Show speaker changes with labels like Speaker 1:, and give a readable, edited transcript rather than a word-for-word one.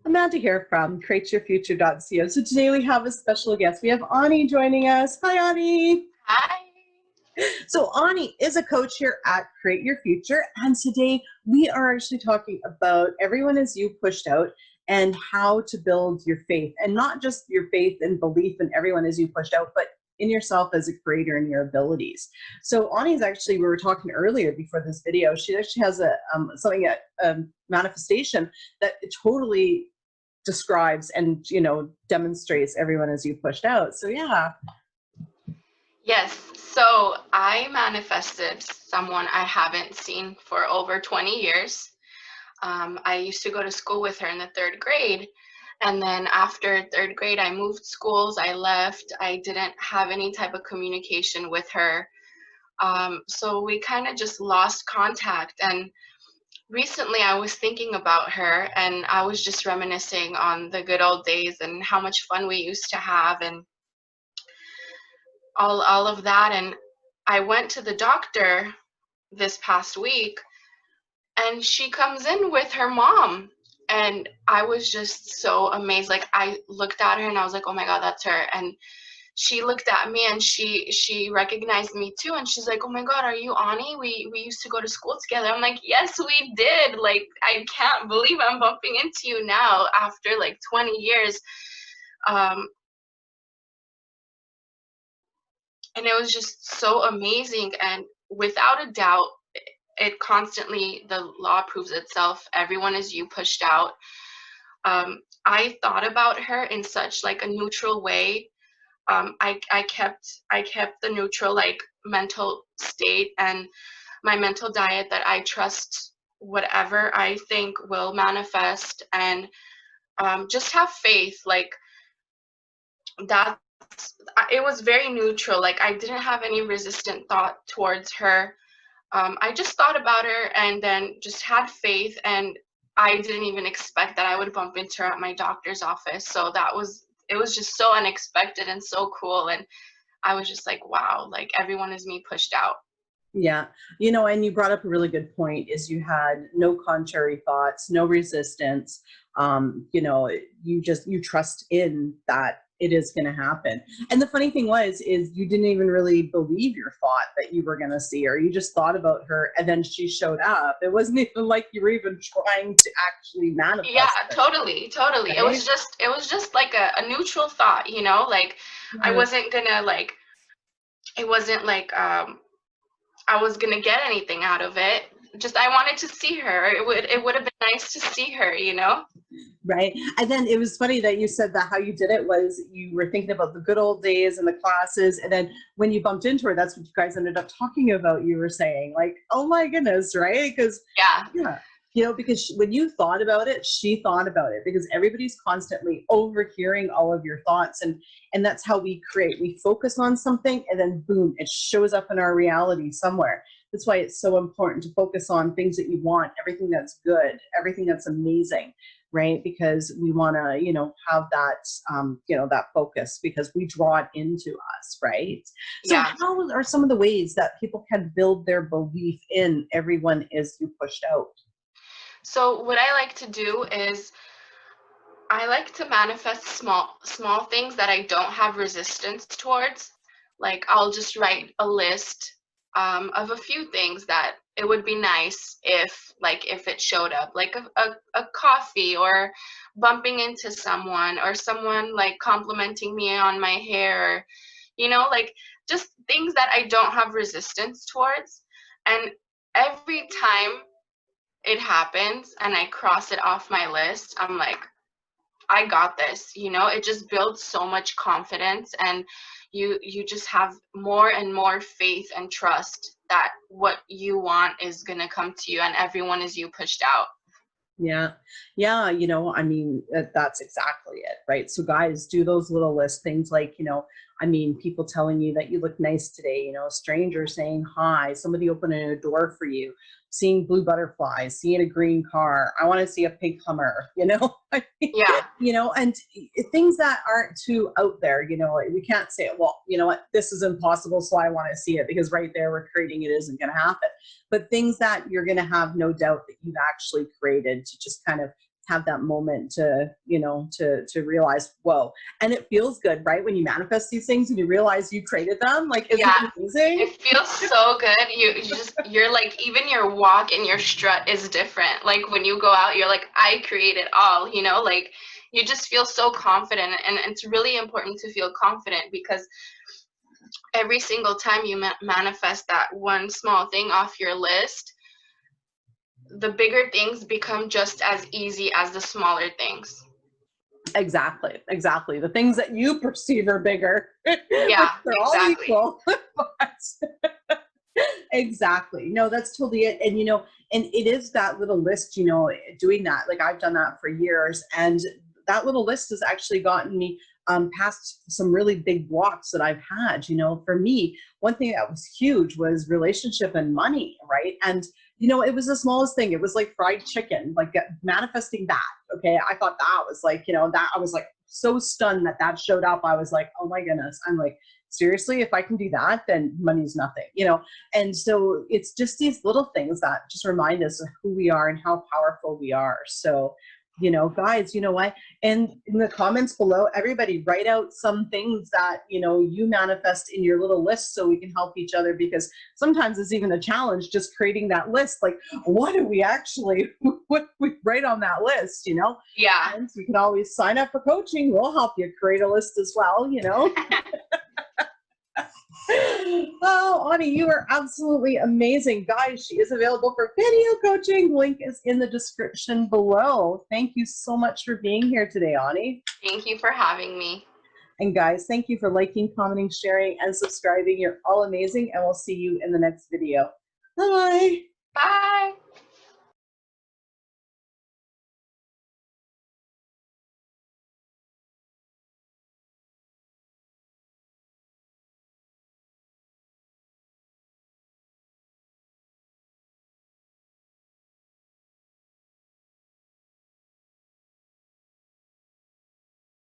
Speaker 1: Amanda here from createyourfuture.co. So today we have a special guest. We have Ani joining us. Hi, Ani.
Speaker 2: Hi.
Speaker 1: So Ani is a coach here at Create Your Future. And today we are actually talking about everyone as you pushed out and how to build your faith. And not just your faith and belief in everyone as you pushed out, but in yourself as a creator and your abilities. So Ani's actually, we were talking earlier before this video, she actually has a manifestation that totally describes and demonstrates everyone as you pushed out. So yeah.
Speaker 2: Yes, so I manifested someone I haven't seen for over 20 years. I used to go to school with her in the third grade. And then after third grade, I moved schools. I left. I didn't have any type of communication with her. So we kind of just lost contact. And recently I was thinking about her and I was just reminiscing on the good old days and how much fun we used to have and all of that. And I went to the doctor this past week and she comes in with her mom. And I was just so amazed. Like I looked at her and I was like, oh my God, that's her. And she looked at me and she recognized me too. And she's like, oh my God, are you Ani? We used to go to school together. I'm like, yes, we did. Like, I can't believe I'm bumping into you now after like 20 years. And it was just so amazing. And without a doubt, it constantly, the law proves itself. Everyone is you pushed out. I thought about her in such like a neutral way. I kept the neutral like mental state and my mental diet that I trust whatever I think will manifest and just have faith. Like that, it was very neutral. Like I didn't have any resistant thought towards her. I just thought about her and then just had faith, and I didn't even expect that I would bump into her at my doctor's office. So it was just so unexpected and so cool. And I was just like, wow, like everyone is me pushed out.
Speaker 1: Yeah. And you brought up a really good point is you had no contrary thoughts, no resistance. You trust in that it is going to happen. And the funny thing is you didn't even really believe your thought that you were going to see her. You just thought about her and then she showed up. It wasn't even like you were even trying to actually manifest.
Speaker 2: Yeah,
Speaker 1: it,
Speaker 2: totally.
Speaker 1: right?
Speaker 2: It was just like a neutral thought, like I wasn't gonna like, it wasn't like, I was gonna get anything out of it. Just I wanted to see her. It would have been nice to see her,
Speaker 1: Right. And then it was funny that you said that how you did it was you were thinking about the good old days and the classes. And then when you bumped into her, that's what you guys ended up talking about. You were saying like, oh my goodness, right? Because because when you thought about it, she thought about it, because everybody's constantly overhearing all of your thoughts. And that's how we create. We focus on something and then boom, it shows up in our reality somewhere. That's why it's so important to focus on things that you want, everything that's good, everything that's amazing, right? Because we want to, have that, that focus, because we draw it into us, right? So how are some of the ways that people can build their belief in everyone is you pushed out?
Speaker 2: So what I like to do is I like to manifest small things that I don't have resistance towards. Like I'll just write a list of a few things that it would be nice if it showed up, like a coffee, or bumping into someone, or someone like complimenting me on my hair, like just things that I don't have resistance towards. And every time it happens and I cross it off my list, I'm like, I got this. It just builds so much confidence, and you just have more and more faith and trust that what you want is going to come to you, and everyone is you pushed out.
Speaker 1: Yeah. Yeah. That's exactly it. Right. So guys, do those little list things like, people telling you that you look nice today, a stranger saying hi, somebody opening a door for you, seeing blue butterflies, seeing a green car. I want to see a pink Hummer, and things that aren't too out there, we can't say, well, you know what, this is impossible, so I want to see it, because right there we're creating it isn't going to happen. But things that you're going to have no doubt that you've actually created to just kind of have that moment to, you know, to realize, whoa. And it feels good, right? When you manifest these things and you realize you created them, like, isn't
Speaker 2: Yeah,
Speaker 1: it amazing?
Speaker 2: it feels so good. You're like, even your walk and your strut is different. Like when you go out, you're like, I create it all, you know, like you just feel so confident. And it's really important to feel confident, because every single time you manifest that one small thing off your list, the bigger things become just as easy as the smaller things.
Speaker 1: Exactly, exactly. The things that you perceive are bigger, which
Speaker 2: Yeah,
Speaker 1: they're all
Speaker 2: exactly.
Speaker 1: equal. But exactly. No, that's totally it. And, you know, and it is that little list, you know, doing that. Like I've done that for years. And that little list has actually gotten me past some really big blocks that I've had. You know, for me, one thing that was huge was relationship and money, right? And, you know, it was the smallest thing. It was like fried chicken, like manifesting that. Okay. I thought that was like, you know, that I was like so stunned that that showed up. I was like, oh my goodness. I'm like, seriously, if I can do that, then money's nothing, you know? And so it's just these little things that just remind us of who we are and how powerful we are. So, you know, guys, you know what? And in the comments below, everybody write out some things that, you know, you manifest in your little list so we can help each other, because sometimes it's even a challenge just creating that list. Like, what do we actually, what do we write on that list, you know?
Speaker 2: Yeah.
Speaker 1: And you can always sign up for coaching. We'll help you create a list as well, you know? Oh, Ani, you are absolutely amazing. Guys, she is available for video coaching. Link is in the description below. Thank you so much for being here today, Ani.
Speaker 2: Thank you for having me.
Speaker 1: And guys, thank you for liking, commenting, sharing, and subscribing. You're all amazing, and we'll see you in the next video. Bye.
Speaker 2: Bye.